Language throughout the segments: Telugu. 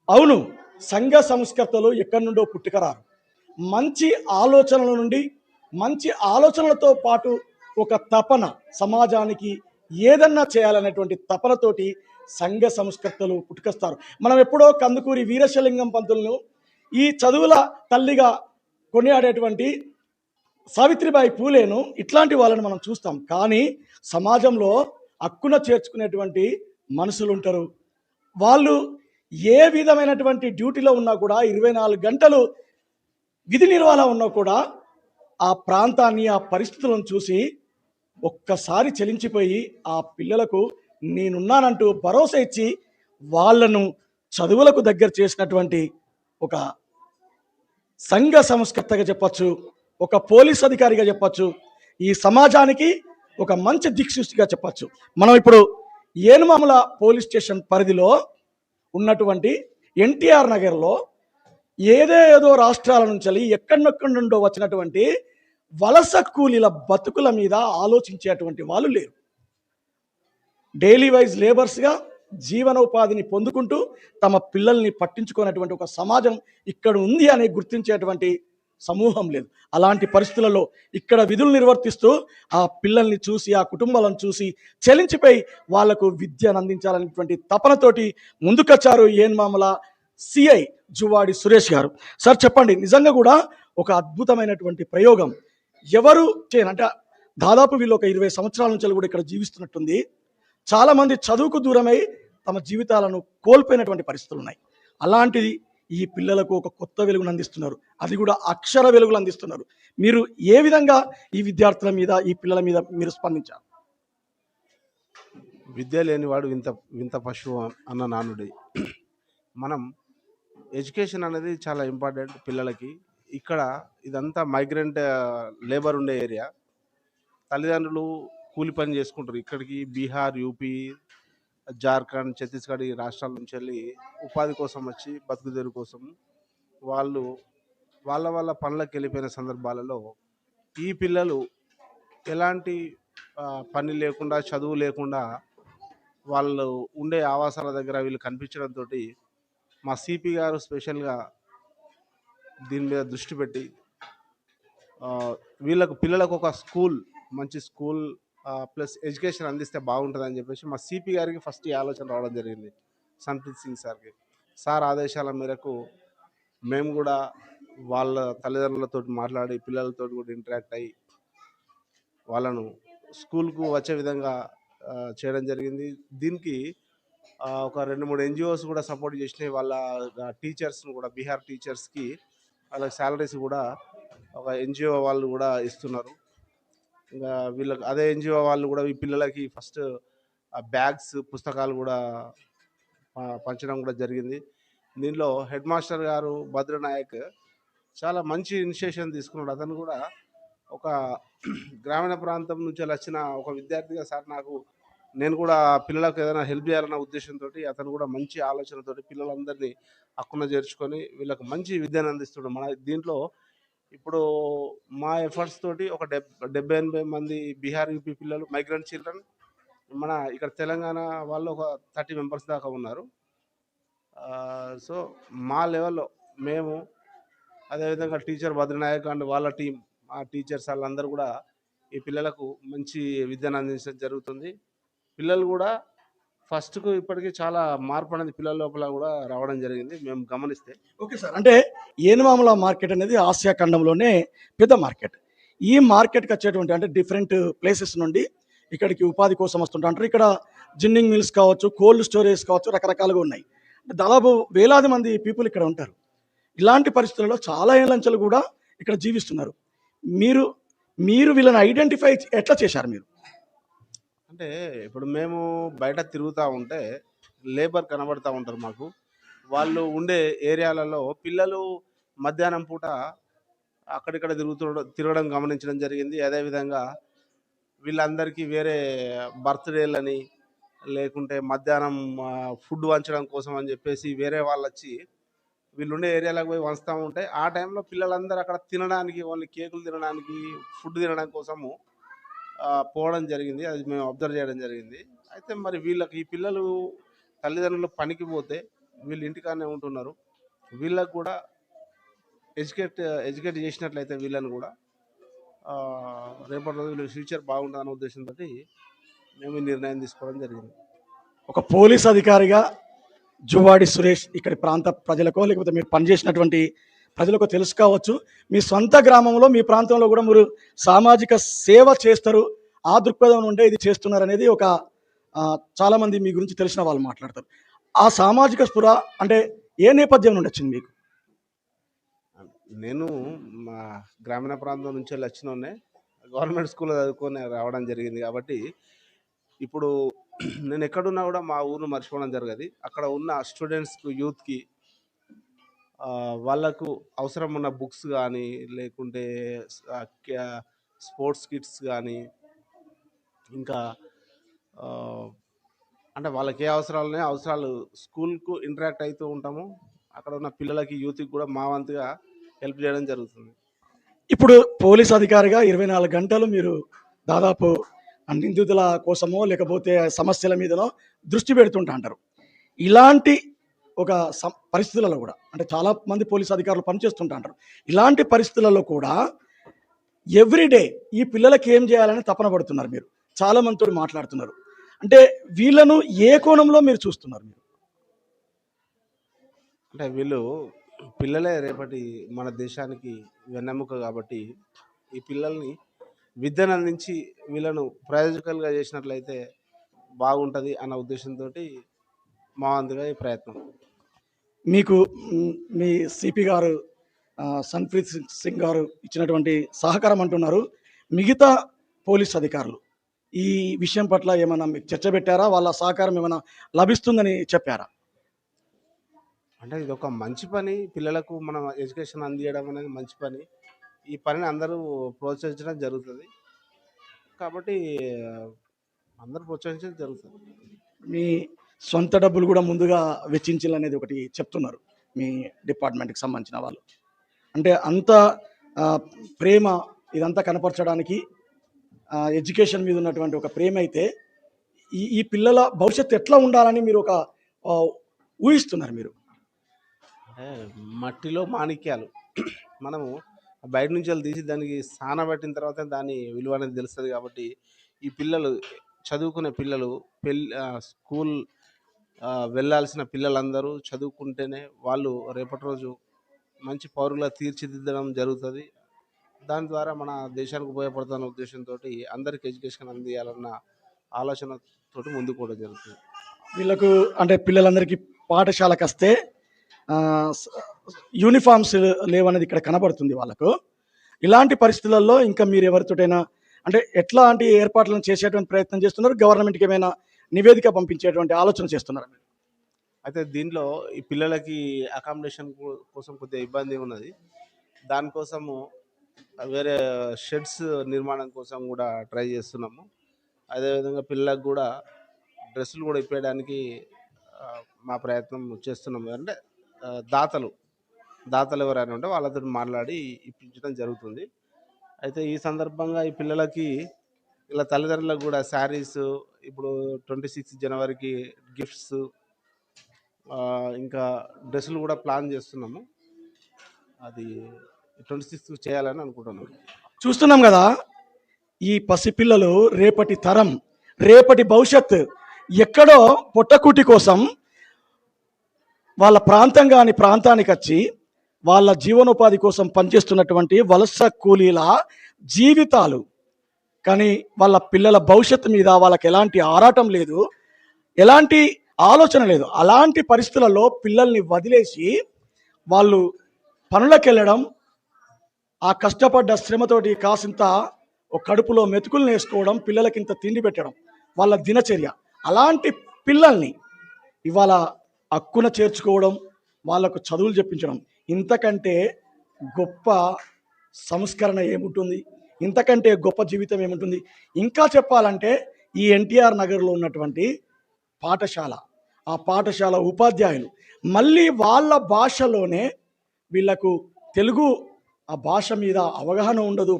అవును, సంఘ సంస్కర్తలు ఎక్కడి నుండో పుట్టుకరారు. మంచి ఆలోచనల నుండి, మంచి ఆలోచనలతో పాటు ఒక తపన, సమాజానికి ఏదన్నా చేయాలనేటువంటి తపనతోటి సంఘ సంస్కర్తలు పుట్టుకొస్తారు. మనం ఎప్పుడో కందుకూరి వీరేశలింగం పంతులను ఈ చదువుల తల్లిగా కొనియాడేటువంటి సావిత్రిబాయి పూలేను ఇట్లాంటి వాళ్ళని మనం చూస్తాం. కానీ సమాజంలో హక్కున చేర్చుకునేటువంటి మనుషులు ఉంటారు. వాళ్ళు ఏ విధమైనటువంటి డ్యూటీలో ఉన్నా కూడా 24 గంటలు విధి నిర్వహణ ఉన్నా కూడా ఆ ప్రాంతాన్ని, ఆ పరిస్థితులను చూసి ఒక్కసారి చలించిపోయి ఆ పిల్లలకు నేనున్నానంటూ భరోసా ఇచ్చి వాళ్ళను చదువులకు దగ్గర చేసినటువంటి ఒక సంఘ సంస్కర్తగా చెప్పచ్చు, ఒక పోలీస్ అధికారిగా చెప్పచ్చు, ఈ సమాజానికి ఒక మంచి దిక్సూచిగా చెప్పచ్చు. మనం ఇప్పుడు ఏనుమాముల పోలీస్ స్టేషన్ పరిధిలో ఉన్నటువంటి ఎన్టీఆర్ నగర్లో ఏదో రాష్ట్రాల నుంచి ఎక్కడెక్కడి నుండో వచ్చినటువంటి వలస కూలీల బతుకుల మీద ఆలోచించేటువంటి వాళ్ళు లేరు. డైలీ వైజ్ లేబర్స్గా జీవనోపాధిని పొందుకుంటూ తమ పిల్లల్ని పట్టించుకునేటువంటి ఒక సమాజం ఇక్కడ ఉంది అని గుర్తించేటువంటి సమూహం లేదు. అలాంటి పరిస్థితులలో ఇక్కడ విధులు నిర్వర్తిస్తూ ఆ పిల్లల్ని చూసి, ఆ కుటుంబాలను చూసి చలించిపోయి వాళ్లకు విద్యను అందించాలనేటువంటి తపనతోటి ముందుకొచ్చారు ఏన్మామల సిఐ జువాడి సురేష్ గారు. సార్ చెప్పండి, నిజంగా కూడా ఒక అద్భుతమైనటువంటి ప్రయోగం. ఎవరు చేయను అంటే దాదాపు వీళ్ళు ఒక 20 సంవత్సరాల నుంచి కూడా ఇక్కడ జీవిస్తున్నట్టుంది. చాలామంది చదువుకు దూరమై తమ జీవితాలను కోల్పోయినటువంటి పరిస్థితులు ఉన్నాయి. అలాంటిది ఈ పిల్లలకు ఒక కొత్త వెలుగును అందిస్తున్నారు, అది కూడా అక్షర వెలుగులు అందిస్తున్నారు. మీరు ఏ విధంగా ఈ విద్యార్థుల మీద, ఈ పిల్లల మీద మీరు స్పందించారు? విద్య లేనివాడు వింత వింత పశువు అన్న నానుడి. మనం ఎడ్యుకేషన్ అనేది చాలా ఇంపార్టెంట్ పిల్లలకి. ఇక్కడ ఇదంతా మైగ్రెంట్ లేబర్ ఉండే ఏరియా. తల్లిదండ్రులు కూలి పని చేసుకుంటారు. ఇక్కడికి బీహార్, యూపీ, జార్ఖండ్, ఛత్తీస్గఢ్ ఈ రాష్ట్రాల నుంచి వెళ్ళి ఉపాధి కోసం వచ్చి బతుకుదేరు కోసం వాళ్ళు వాళ్ళ పనులకు వెళ్ళిపోయిన సందర్భాలలో ఈ పిల్లలు ఎలాంటి పని లేకుండా, చదువు లేకుండా వాళ్ళు ఉండే ఆవాసాల దగ్గర వీళ్ళు కనిపించడంతో మా సిపి గారు స్పెషల్గా దీని మీద దృష్టి పెట్టి వీళ్ళకు పిల్లలకు ఒక స్కూల్, మంచి స్కూల్ ప్లస్ ఎడ్యుకేషన్ అందిస్తే బాగుంటుందని చెప్పేసి మా సిపి గారికి ఫస్ట్ ఈ ఆలోచన రావడం జరిగింది, సంప్రీత్ సింగ్ సార్కి. సార్ ఆదేశాల మేరకు మేము కూడా వాళ్ళ తల్లిదండ్రులతో మాట్లాడి పిల్లలతో కూడా ఇంటరాక్ట్ అయ్యి వాళ్ళను స్కూల్కు వచ్చే విధంగా చేయడం జరిగింది. దీనికి ఒక 2-3 ఎన్జిఓస్ కూడా సపోర్ట్ చేసినాయి. వాళ్ళ టీచర్స్ను కూడా, బీహార్ టీచర్స్కి వాళ్ళకి శాలరీస్ కూడా ఒక ఎన్జిఓ వాళ్ళు కూడా ఇస్తున్నారు. ఇంకా వీళ్ళకి అదే ఎన్జిఓ వాళ్ళు కూడా ఈ పిల్లలకి ఫస్ట్ బ్యాగ్స్, పుస్తకాలు కూడా పంచడం కూడా జరిగింది. దీనిలో హెడ్ మాస్టర్ గారు భద్రనాయక్ చాలా మంచి ఇనిషియేషన్ తీసుకున్నాడు. అతను కూడా ఒక గ్రామీణ ప్రాంతం నుంచి వచ్చిన ఒక విద్యార్థిగా, సార్ నేను కూడా పిల్లలకు ఏదైనా హెల్ప్ చేయాలన్న ఉద్దేశంతో అతను కూడా మంచి ఆలోచనతో పిల్లలందరినీ హక్కున చేర్చుకొని వీళ్ళకి మంచి విద్యను అందిస్తున్నాడు. మన దీంట్లో ఇప్పుడు మా ఎఫర్ట్స్ తోటి ఒక 70-80 మంది బీహార్, యూపీ పిల్లలు, మైగ్రెంట్ చిల్డ్రన్, మన ఇక్కడ తెలంగాణ వాళ్ళు ఒక 30 మెంబర్స్ దాకా ఉన్నారు. సో మా లెవెల్లో మేము, అదేవిధంగా టీచర్ భద్రనాయక్ అండ్ వాళ్ళ టీం, ఆ టీచర్స్ వాళ్ళందరూ కూడా ఈ పిల్లలకు మంచి విద్యను అందించడం జరుగుతుంది. పిల్లలు కూడా ఫస్ట్కు ఇప్పటికీ చాలా మార్పు అనేది పిల్లల లోపల కూడా రావడం జరిగింది మేము గమనిస్తే. ఓకే సార్, అంటే ఏనుమాముల మార్కెట్ అనేది ఆసియా ఖండంలోనే పెద్ద మార్కెట్. ఈ మార్కెట్కి వచ్చేటువంటి అంటే డిఫరెంట్ ప్లేసెస్ నుండి ఇక్కడికి ఉపాధి కోసం వస్తుంటారు. ఇక్కడ జిన్నింగ్ మిల్స్ కావచ్చు, కోల్డ్ స్టోరేజ్ కావచ్చు, రకరకాలుగా ఉన్నాయి. దాదాపు వేలాది మంది పీపుల్ ఇక్కడ ఉంటారు. ఇలాంటి పరిస్థితుల్లో చాలా ఏళ్ళంచెలు కూడా ఇక్కడ జీవిస్తున్నారు. మీరు వీళ్ళని ఐడెంటిఫై ఎట్లా చేశారు మీరు? అంటే ఇప్పుడు మేము బయట తిరుగుతూ ఉంటే లేబర్ కనబడుతూ ఉంటారు మాకు. వాళ్ళు ఉండే ఏరియాలలో పిల్లలు మధ్యాహ్నం పూట అక్కడిక్కడ తిరగడం గమనించడం జరిగింది. అదేవిధంగా వీళ్ళందరికీ వేరే బర్త్డేలని, లేకుంటే మధ్యాహ్నం ఫుడ్ వంచడం కోసం అని చెప్పేసి వేరే వాళ్ళు వచ్చి వీళ్ళుండే ఏరియాలకు పోయి వంచుతూ ఉంటే ఆ టైంలో పిల్లలందరూ అక్కడ తినడానికి, ఓన్లీ కేకులు తినడానికి, ఫుడ్ తినడం కోసము పోవడం జరిగింది. అది మేము అబ్జర్వ్ చేయడం జరిగింది. అయితే మరి వీళ్ళకి ఈ పిల్లలు తల్లిదండ్రులు పనికి పోతే వీళ్ళు ఇంటికాడనే ఉంటున్నారు. వీళ్ళకి కూడా ఎడ్యుకేట్ ఎడ్యుకేట్ చేసినట్లయితే వీళ్ళని కూడా రేపటి రోజు వీళ్ళ ఫ్యూచర్ బాగుంటుందనే ఉద్దేశంతో మేము ఈ నిర్ణయం తీసుకోవడం జరిగింది. ఒక పోలీస్ అధికారిగా జువ్వాడి సురేష్ ఇక్కడి ప్రాంత ప్రజలకో లేకపోతే మీరు పనిచేసినటువంటి ప్రజలకు తెలుసు కావచ్చు, మీ సొంత గ్రామంలో మీ ప్రాంతంలో కూడా మీరు సామాజిక సేవ చేస్తారు, ఆ దృక్పథం నుండే ఇది చేస్తున్నారు అనేది ఒక చాలామంది మీ గురించి తెలిసిన వాళ్ళు మాట్లాడతారు. ఆ సామాజిక స్పృహ అంటే ఏ నేపథ్యం నుండి వచ్చింది మీకు? నేను మా గ్రామీణ ప్రాంతం నుంచి వచ్చినోనే గవర్నమెంట్ స్కూల్లో చదువుకొని రావడం జరిగింది కాబట్టి ఇప్పుడు నేను ఎక్కడున్నా కూడా మా ఊరిని మర్చిపోవడం జరగదు. అక్కడ ఉన్న స్టూడెంట్స్కి, యూత్కి వాళ్ళకు అవసరం ఉన్న బుక్స్ కానీ లేకుంటే స్పోర్ట్స్ కిట్స్ కానీ ఇంకా అంటే వాళ్ళకి ఏ అవసరాలు స్కూల్కు ఇంటరాక్ట్ అవుతూ ఉంటాము. అక్కడ ఉన్న పిల్లలకి, యూత్కి కూడా మా వంతుగా హెల్ప్ చేయడం జరుగుతుంది. ఇప్పుడు పోలీస్ అధికారిగా 24 గంటలు మీరు దాదాపు నిందితుల కోసమో లేకపోతే సమస్యల మీదనో దృష్టి పెడుతుంటా అంటారు. ఇలాంటి ఒక పరిస్థితులలో కూడా అంటే చాలా మంది పోలీస్ అధికారులు పనిచేస్తుంటా అంటారు. ఇలాంటి పరిస్థితులలో కూడా ఎవ్రీడే ఈ పిల్లలకి ఏం చేయాలని తపన పడుతున్నారు మీరు, చాలా మందితో మాట్లాడుతున్నారు. అంటే వీళ్ళను ఏ కోణంలో మీరు చూస్తున్నారు? మీరు అంటే వీళ్ళు పిల్లలే రేపటి మన దేశానికి వెన్నెముక కాబట్టి ఈ పిల్లల్ని విద్యను అందించి వీళ్ళను ప్రయోజకులుగా చేసినట్లయితే బాగుంటుంది అన్న ఉద్దేశంతో మా వంతుగా ఈ ప్రయత్నం. మీకు మీ సిపి గారు సన్ప్రీత్ సింగ్ గారు ఇచ్చినటువంటి సహకారం అంటున్నారు. మిగతా పోలీస్ అధికారులు ఈ విషయం పట్ల ఏమైనా మీకు చర్చ పెట్టారా? వాళ్ళ సహకారం ఏమైనా లభిస్తుందని చెప్పారా? అంటే ఇది ఒక మంచి పని, పిల్లలకు మనం ఎడ్యుకేషన్ అందియడం అనేది మంచి పని. ఈ పనిని అందరూ ప్రోత్సహించడం జరుగుతుంది కాబట్టి అందరూ ప్రోత్సహించడం జరుగుతుంది. మీ సొంత డబ్బులు కూడా ముందుగా వెచ్చించాలనేది ఒకటి చెప్తున్నారు మీ డిపార్ట్మెంట్కి సంబంధించిన వాళ్ళు. అంటే అంత ప్రేమ ఇదంతా కనపరచడానికి ఎడ్యుకేషన్ మీద ఉన్నటువంటి ఒక ప్రేమ అయితే ఈ పిల్లల భవిష్యత్తు ఎట్లా ఉండాలని మీరు ఒక ఊహిస్తున్నారు మీరు? మట్టిలో మాణిక్యాలు మనము బయట నుంచి వాళ్ళు తీసి దానికి సానబెట్టిన తర్వాత దాని విలువ అనేది తెలుస్తుంది కాబట్టి ఈ పిల్లలు చదువుకునే పిల్లలు స్కూల్ వెళ్ళాల్సిన పిల్లలందరూ చదువుకుంటేనే వాళ్ళు రేపటి రోజు మంచి పౌరులుగా తీర్చిదిద్దడం జరుగుతుంది. దాని ద్వారా మన దేశానికి ఉపయోగపడుతున్న ఉద్దేశంతో అందరికి ఎడ్యుకేషన్ అందియాలన్న ఆలోచనతో ముందుకు కూడా జరుగుతుంది. వీళ్ళకు అంటే పిల్లలందరికీ పాఠశాలకు వస్తే యూనిఫామ్స్ లేవనేది ఇక్కడ కనబడుతుంది వాళ్ళకు. ఇలాంటి పరిస్థితులలో ఇంకా మీరు ఎవరితోటైనా అంటే ఎట్లాంటి ఏర్పాట్లను చేసేటువంటి ప్రయత్నం చేస్తున్నారు? గవర్నమెంట్కి ఏమైనా నివేదిక పంపించేటువంటి ఆలోచన చేస్తున్నారు? అయితే దీంట్లో ఈ పిల్లలకి అకామిడేషన్ కోసం కొద్దిగా ఇబ్బంది ఉన్నది. దానికోసము వేరే షెడ్స్ నిర్మాణం కోసం కూడా ట్రై చేస్తున్నాము. అదేవిధంగా పిల్లలకు కూడా డ్రెస్సులు కూడా ఇప్పేయడానికి మా ప్రయత్నం చేస్తున్నాము. అంటే దాతలు ఎవరైనా ఉంటే వాళ్ళతో మాట్లాడి ఇప్పించడం జరుగుతుంది. అయితే ఈ సందర్భంగా ఈ పిల్లలకి ఇలా తల్లిదండ్రులకు కూడా శారీస్ ఇప్పుడు 26 జనవరికి గిఫ్ట్స్ ఇంకా డ్రెస్సులు కూడా ప్లాన్ చేస్తున్నాము. అది 26 చేయాలని అనుకుంటున్నాము. చూస్తున్నాం కదా, ఈ పసిపిల్లలు రేపటి తరం, రేపటి భవిష్యత్. ఎక్కడో పొట్టకూటి కోసం వాళ్ళ ప్రాంతానికి వచ్చి వాళ్ళ జీవనోపాధి కోసం పనిచేస్తున్నటువంటి వలస కూలీల జీవితాలు. కానీ వాళ్ళ పిల్లల భవిష్యత్తు మీద వాళ్ళకి ఎలాంటి ఆరాటం లేదు, ఎలాంటి ఆలోచన లేదు. అలాంటి పరిస్థితులలో పిల్లల్ని వదిలేసి వాళ్ళు పనులకు వెళ్ళడం, ఆ కష్టపడ్డ శ్రమతోటి కాసింత ఒక కడుపులో మెతుకులు వేసుకోవడం, పిల్లలకి ఇంత తిండి పెట్టడం వాళ్ళ దినచర్య. అలాంటి పిల్లల్ని ఇవాళ హక్కున చేర్చుకోవడం, వాళ్ళకు చదువులు చెప్పించడం, ఇంతకంటే గొప్ప సంస్కరణ ఏముంటుంది? ఇంతకంటే గొప్ప జీవితం ఏముంటుంది? ఇంకా చెప్పాలంటే ఈ ఎన్టీఆర్ నగర్లో ఉన్నటువంటి పాఠశాల, ఆ పాఠశాల ఉపాధ్యాయులు మళ్ళీ వాళ్ళ భాషలోనే వీళ్లకు తెలుగు ఆ భాష మీద అవగాహన ఉండదు,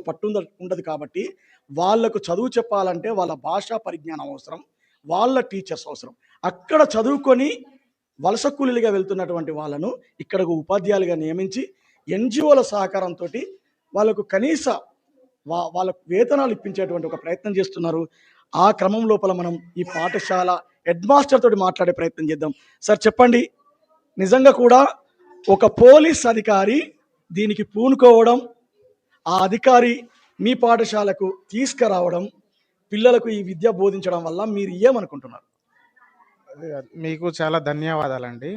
ఉండదు కాబట్టి వాళ్లకు చదువు చెప్పాలంటే వాళ్ళ భాషా పరిజ్ఞానం అవసరం, వాళ్ళ టీచర్స్ అవసరం. అక్కడ చదువుకొని వలస కూలీలుగా వెళ్తున్నటువంటి వాళ్ళను ఇక్కడకు ఉపాధ్యాయులుగా నియమించి ఎన్జిఓల సహకారంతో వాళ్ళకు కనీస వాళ్ళకు వేతనాలు ఇప్పించేటువంటి ఒక ప్రయత్నం చేస్తున్నారు. ఆ క్రమం లోపల మనం ఈ పాఠశాల హెడ్ మాస్టర్ తోటి మాట్లాడే ప్రయత్నం చేద్దాం. సార్ చెప్పండి, నిజంగా కూడా ఒక పోలీస్ అధికారి దీనికి పూనుకోవడం, ఆ అధికారి మీ పాఠశాలకు తీసుకురావడం, పిల్లలకు ఈ విద్య బోధించడం వల్ల మీరు ఏమనుకుంటున్నారు? మీకు చాలా ధన్యవాదాలండి.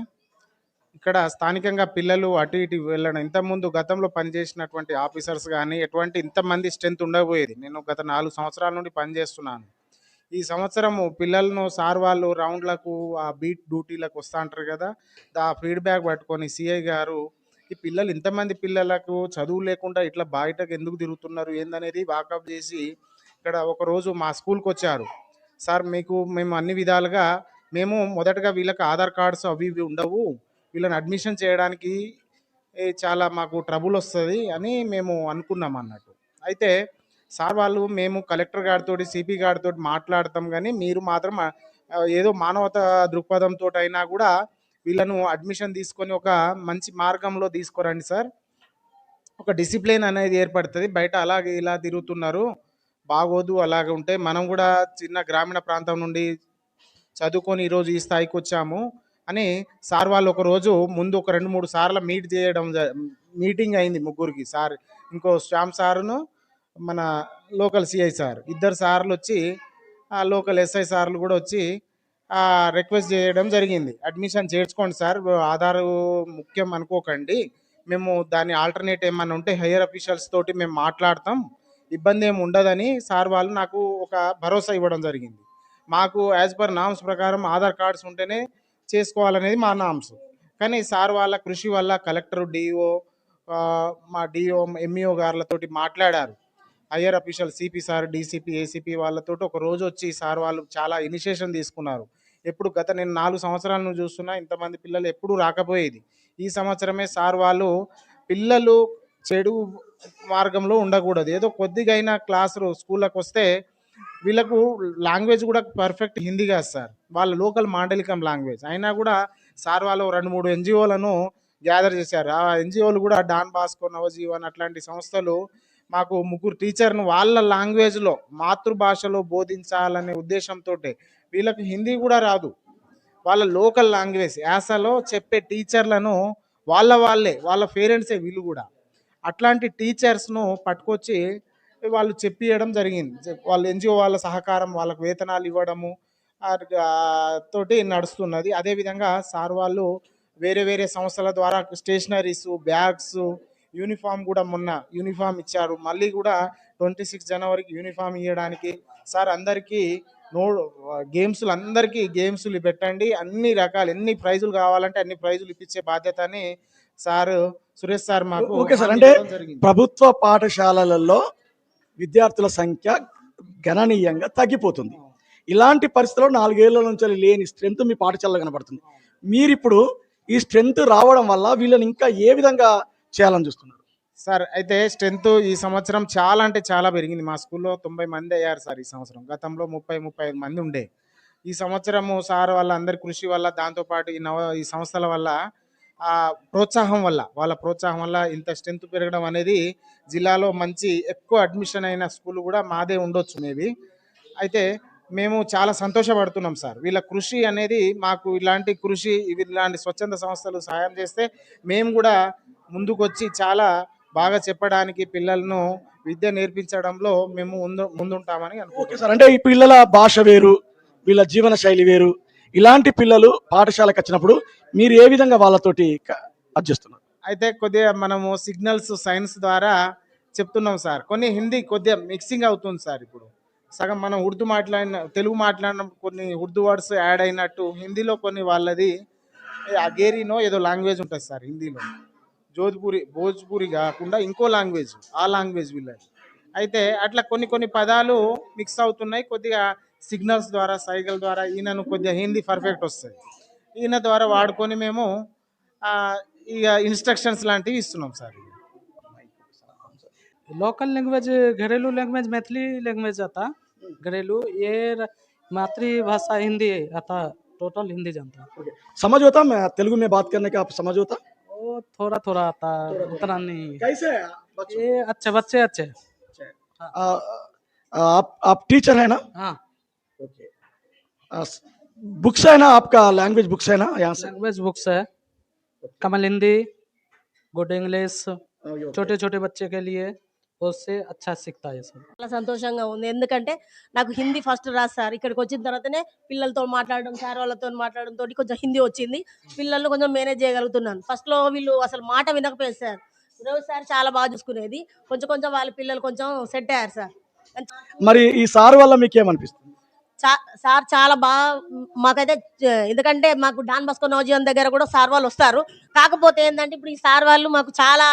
ఇక్కడ స్థానికంగా పిల్లలు అటు ఇటు వెళ్ళడం ఇంతకుముందు గతంలో పనిచేసినటువంటి ఆఫీసర్స్ కానీ ఎటువంటి ఇంతమంది స్ట్రెంత్ ఉండకపోయేది. నేను గత 4 సంవత్సరాల నుండి పనిచేస్తున్నాను. ఈ సంవత్సరము పిల్లలను సార్ వాళ్ళు రౌండ్లకు ఆ బీట్ డ్యూటీలకు వస్తా అంటారు కదా, ఆ ఫీడ్బ్యాక్ పట్టుకొని సిఐ గారు ఈ పిల్లలు ఇంతమంది పిల్లలకు చదువు లేకుండా ఇట్లా బయటకు ఎందుకు తిరుగుతున్నారు ఏందనేది వాకప్ చేసి ఇక్కడ ఒకరోజు మా స్కూల్కి వచ్చారు. సార్ మేము అన్ని విధాలుగా మేము మొదటగా వీళ్ళకి ఆధార్ కార్డ్స్ అవి ఇవి ఉండవు, వీళ్ళని అడ్మిషన్ చేయడానికి చాలా మాకు ట్రబుల్ వస్తుంది అని మేము అనుకున్నాం అన్నట్టు. అయితే సార్ వాళ్ళు మేము కలెక్టర్ గారితో సిపి గారితో మాట్లాడతాం కానీ మీరు మాత్రం ఏదో మానవతా దృక్పథంతో అయినా కూడా వీళ్ళను అడ్మిషన్ తీసుకొని ఒక మంచి మార్గంలో తీసుకురండి సార్, ఒక డిసిప్లిన్ అనేది ఏర్పడుతుంది, బయట అలాగే ఇలా తిరుగుతున్నారు బాగోదు, అలాగే ఉంటే మనం కూడా చిన్న గ్రామీణ ప్రాంతం నుండి చదువుకొని ఈరోజు ఈ స్థాయికి వచ్చాము అని సార్ వాళ్ళు ఒకరోజు ముందు ఒక 2-3 సార్లు మీటింగ్ అయింది ముగ్గురికి. సార్ ఇంకో శ్యామ్ సారును మన లోకల్ సిఐ సార్ ఇద్దరు సార్లు వచ్చి ఆ లోకల్ ఎస్ఐ సార్లు కూడా వచ్చి రిక్వెస్ట్ చేయడం జరిగింది. అడ్మిషన్ చేర్చుకోండి సార్, ఆధార్ ముఖ్యం అనుకోకండి, మేము దాని ఆల్టర్నేట్ ఏమన్నా ఉంటే హైయర్ అఫీషియల్స్ తోటి మేము మాట్లాడతాం, ఇబ్బంది ఏమి ఉండదని సార్ వాళ్ళు నాకు ఒక భరోసా ఇవ్వడం జరిగింది. మాకు యాజ్ పర్ నామ్స్ ప్రకారం ఆధార్ కార్డ్స్ ఉంటేనే చేసుకోవాలనేది మా నామ్స్. కానీ సార్ వాళ్ళ కృషి వల్ల కలెక్టర్ డిఓ మా డిఓ ఎంఈఓ గారులతోటి మాట్లాడారు. Higher official CP sir DCP ACP వాళ్ళతో ఒక రోజు వచ్చి సార్ వాళ్ళు చాలా ఇనిషియేషన్ తీసుకున్నారు. నేను 4 సంవత్సరాల నుంచి చూస్తున్నా ఇంతమంది పిల్లలు ఎప్పుడూ రాకపోయేది. ఈ సంవత్సరమే సార్ వాళ్ళు పిల్లలు చెడు మార్గంలో ఉండకూడదు, ఏదో కొద్దిగా అయినా స్కూళ్ళకి వస్తే వీళ్ళకు లాంగ్వేజ్ కూడా పర్ఫెక్ట్ హిందీ కాదు సార్, వాళ్ళ లోకల్ మాండలికం లాంగ్వేజ్ అయినా కూడా సార్ వాళ్ళు 2-3 ఎన్జిఓలను గ్యాదర్ చేశారు. ఆ ఎన్జిఓలు కూడా డాన్ బాస్కో, నవజీవన్ అట్లాంటి సంస్థలు మాకు 3 టీచర్ను వాళ్ళ లాంగ్వేజ్లో మాతృభాషలో బోధించాలనే ఉద్దేశంతో, వీళ్ళకి హిందీ కూడా రాదు, వాళ్ళ లోకల్ లాంగ్వేజ్ యాసలో చెప్పే టీచర్లను వాళ్ళ పేరెంట్సే వీళ్ళు కూడా అట్లాంటి టీచర్స్ను పట్టుకొచ్చి వాళ్ళు చెప్పియడం జరిగింది. వాళ్ళ ఎన్జిఓ వాళ్ళ సహకారం, వాళ్ళకు వేతనాలు ఇవ్వడము తోటి నడుస్తున్నది. అదేవిధంగా సార్ వాళ్ళు వేరే వేరే సంస్థల ద్వారా స్టేషనరీస్, బ్యాగ్స్, యూనిఫామ్ కూడా మొన్న యూనిఫామ్ ఇచ్చారు. మళ్ళీ కూడా 26 జనవరికి యూనిఫామ్ ఇవ్వడానికి సార్ అందరికీ అందరికీ గేమ్స్లు పెట్టండి, అన్ని రకాలు ఎన్ని ప్రైజులు కావాలంటే అన్ని ప్రైజులు ఇప్పించే బాధ్యతని సార్ సురేష్ సార్ మాకు ఓకే సార్, అంటే ప్రభుత్వ పాఠశాలలలో విద్యార్థుల సంఖ్య గణనీయంగా తగ్గిపోతుంది. ఇలాంటి పరిస్థితుల్లో 4 ఏళ్ల నుంచి లేని స్ట్రెంత్ మీ పాఠశాలలో కనబడుతుంది. మీరు ఇప్పుడు ఈ స్ట్రెంత్ రావడం వల్ల వీళ్ళని ఇంకా ఏ విధంగా చేయాలని చూస్తున్నారు సార్? అయితే స్ట్రెంత్ ఈ సంవత్సరం చాలా అంటే చాలా పెరిగింది. మా స్కూల్లో 90 మంది అయ్యారు సార్ ఈ సంవత్సరం. గతంలో 30-35 మంది ఉండే. ఈ సంవత్సరము సార్ వాళ్ళ అందరి కృషి వల్ల, దాంతోపాటు ఈ సంస్థల వల్ల వాళ్ళ ప్రోత్సాహం వల్ల ఇంత స్ట్రెంత్ పెరగడం అనేది జిల్లాలో మంచి ఎక్కువ అడ్మిషన్ అయిన స్కూల్ కూడా మాదే ఉండొచ్చు మేబీ. అయితే మేము చాలా సంతోషపడుతున్నాం సార్. వీళ్ళ కృషి అనేది మాకు ఇలాంటి స్వచ్ఛంద సంస్థలు సహాయం చేస్తే మేము కూడా ముందుకొచ్చి చాలా బాగా చెప్పడానికి, పిల్లలను విద్య నేర్పించడంలో మేము ముందుంటామని అనుకుంటున్నాం సార్. అంటే ఈ పిల్లల భాష వేరు, వీళ్ళ జీవన శైలి వేరు, ఇలాంటి పిల్లలు పాఠశాలకు వచ్చినప్పుడు మీరు ఏ విధంగా వాళ్ళతోటి అడ్జస్తున్నారు? అయితే కొద్దిగా మనము సిగ్నల్స్ సైన్స్ ద్వారా చెప్తున్నాం సార్. కొన్ని హిందీ కొద్దిగా మిక్సింగ్ అవుతుంది సార్. ఇప్పుడు సగం మనం తెలుగు మాట్లాడిన కొన్ని ఉర్దూ వర్డ్స్ యాడ్ అయినట్టు హిందీలో కొన్ని వాళ్ళది అగేరీనో ఏదో లాంగ్వేజ్ ఉంటుంది సార్ హిందీలో, భోజ్పూరి కాకుండా ఇంకో లాంగ్వేజ్, ఆ లాంగ్వేజ్ వీళ్ళది. అయితే అట్లా కొన్ని పదాలు మిక్స్ అవుతున్నాయి. కొద్దిగా సిగ్నల్స్ ద్వారా, సైగల ద్వారా ఈయనను కొద్దిగా హిందీ పర్ఫెక్ట్ వస్తుంది, ఈయన ద్వారా వాడుకొని మేము ఇక ఇన్స్ట్రక్షన్స్ లాంటివి ఇస్తున్నాం సార్. लोकल लैंग्वेज, घरेलू लैंग्वेज मैथिली लैंग्वेज आता, घरेलू ये मातृभाषा हिंदी आता टोटल हिंदी जानता हूँ। ओके, समझ होता मैं तेलुगु में बात करने का आप समझ होता? वो थोड़ा थोड़ा आता है, उतना नहीं। कैसे है बच्चों? ये अच्छे बच्चे अच्छे। आप टीचर है ना? हाँ, ओके, बुक्स है ना आपका, लैंग्वेज बुक्स है ना यहाँ से? लैंग्वेज बुक्स है, कमल हिंदी, गुड इंग्लिश, छोटे छोटे बच्चे के लिए उससे अच्छा सीखता है ये सब। చాలా సంతోషంగా ఉంది. ఎందుకంటే నాకు హిందీ ఫస్ట్ రాదు సార్. ఇక్కడికి వచ్చిన తర్వాతనే పిల్లలతో మాట్లాడడం, సార్ వాళ్ళతో మాట్లాడడంతోటి కొంచెం హిందీ వచ్చింది. పిల్లల్ని కొంచెం మేనేజ్ చేయగలుగుతున్నాను. ఫస్ట్‌లో వీళ్ళు అసలు మాట వినకపోయేది సార్. రోజు సార్ చాలా బాగా చూసుకునేది. కొంచెం కొంచెం వాళ్ళ పిల్లలు కొంచెం సెట్ అయ్యారు సార్. మరి ఈ సార్ వల్ల మీకేమనిపిస్తుంది? సార్ చాలా బాగా మాకైతే ఎందుకంటే మాకు డాన్ బాస్కో నవజీవన్ దగ్గర కూడా సార్ వాళ్ళు వస్తారు. కాకపోతే ఏంటంటే ఇప్పుడు ఈ సార్ వాళ్ళు మాకు చాలా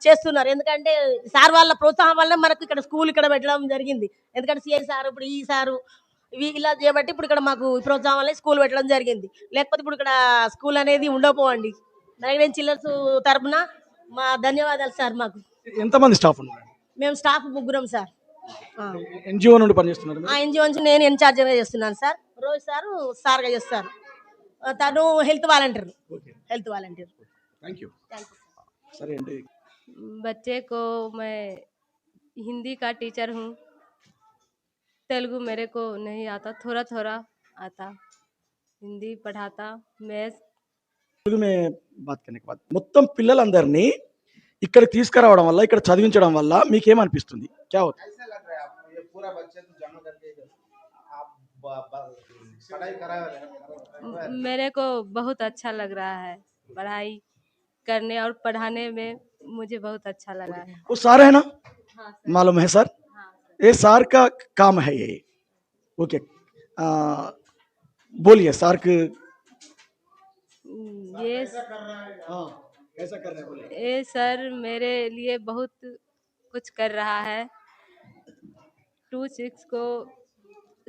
చేస్తున్నారు. ఎందుకంటే సార్ వాళ్ళ ప్రోత్సాహం వల్ల మనకు ఇక్కడ స్కూల్ ఇక్కడ పెట్టడం జరిగింది. ఎందుకంటే సిఐ సార్ ఇప్పుడు ఈ సారు ఇవి ఇలా చేయబట్టి ఇప్పుడు ఇక్కడ మాకు ఈ ప్రోత్సాహం వల్ల స్కూల్ పెట్టడం జరిగింది. లేకపోతే ఇప్పుడు ఇక్కడ స్కూల్ అనేది ఉండకపోవండి. నైవేన్ చిల్లర్స్ తరపున మా ధన్యవాదాలు సార్. మాకు ఎంతమంది స్టాఫ్ ఉన్నారు? మేము స్టాఫ్ ముగ్గురం సార్. ఎన్జిఓ నుండి పనిచేస్తున్నారు మీరు? ఆ ఎన్జిఓ నుంచి నేను ఇన్ఛార్జ్గా చేస్తున్నాను సార్. రోజు సారు సార్గా చేస్తారు. తను health volunteer. Health volunteer. Thank you. సరే అండి. बच्चे को मैं हिंदी का टीचर हूँ। तेलुगु मेरे को नहीं आता, थोड़ा थोड़ा आता। हिंदी पढ़ाता, मैथ्स। తెలుగు మే బాత్ కర్నే కే బాద్ మొత్తం పిల్లలందరినీ ఇక్కడ తీసుకురావడం వల్ల, ఇక్కడ చదివించడం వల్ల మీకేమనిపిస్తుంది? క్యా హోతా? कैसा लग रहा है आपको ये पूरा बच्चे को जमा करके आप पढ़ाई करा रहे हैं? मेरे को बहुत अच्छा लग रहा है, पढ़ाई करने और पढ़ाने में मुझे बहुत अच्छा लगा है। वो सार है ना, हाँ मालूम है सर? हाँ ये सार का काम है ये। ओके, बोलिए सार के ये कैसा कर रहे हैं बोलिए। ये सर मेरे लिए बहुत कुछ कर रहा है। 26 को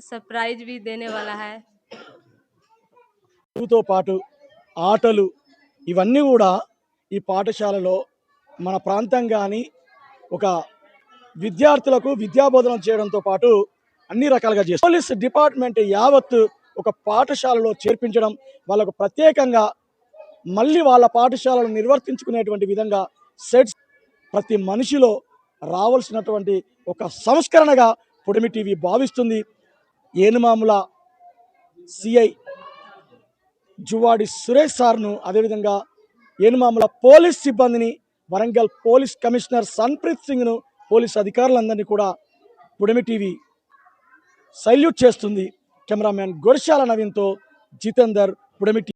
सरप्राइज भी देने वाला है। చదువుతో పాటు ఆటలు ఇవన్నీ కూడా ఈ పాఠశాలలో మన ప్రాంతం కానీ ఒక విద్యార్థులకు విద్యాబోధన చేయడంతో పాటు అన్ని రకాలుగా చేస్తారు. పోలీస్ డిపార్ట్మెంట్ యావత్తు ఒక పాఠశాలలో చేర్పించడం, వాళ్ళకు ప్రత్యేకంగా మళ్ళీ వాళ్ళ పాఠశాలను నిర్వర్తించుకునేటువంటి విధంగా సెట్స్ ప్రతి మనిషిలో రావాల్సినటువంటి ఒక సంస్కరణగా పొడిమి టీవీ భావిస్తుంది. ఏనుమాముల సిఐ జువాడి సురేష్ సార్ను, అదేవిధంగా ఏనుమాముల పోలీస్ సిబ్బందిని, వరంగల్ పోలీస్ కమిషనర్ సన్ప్రీత్ సింగ్ను, పోలీస్ అధికారులందరినీ కూడా పొడిమి టీవీ సల్యూట్ చేస్తుంది. కెమెరామ్యాన్ గొర్షాల నవీన్తో జితేందర్, పొడిమి టీవీ.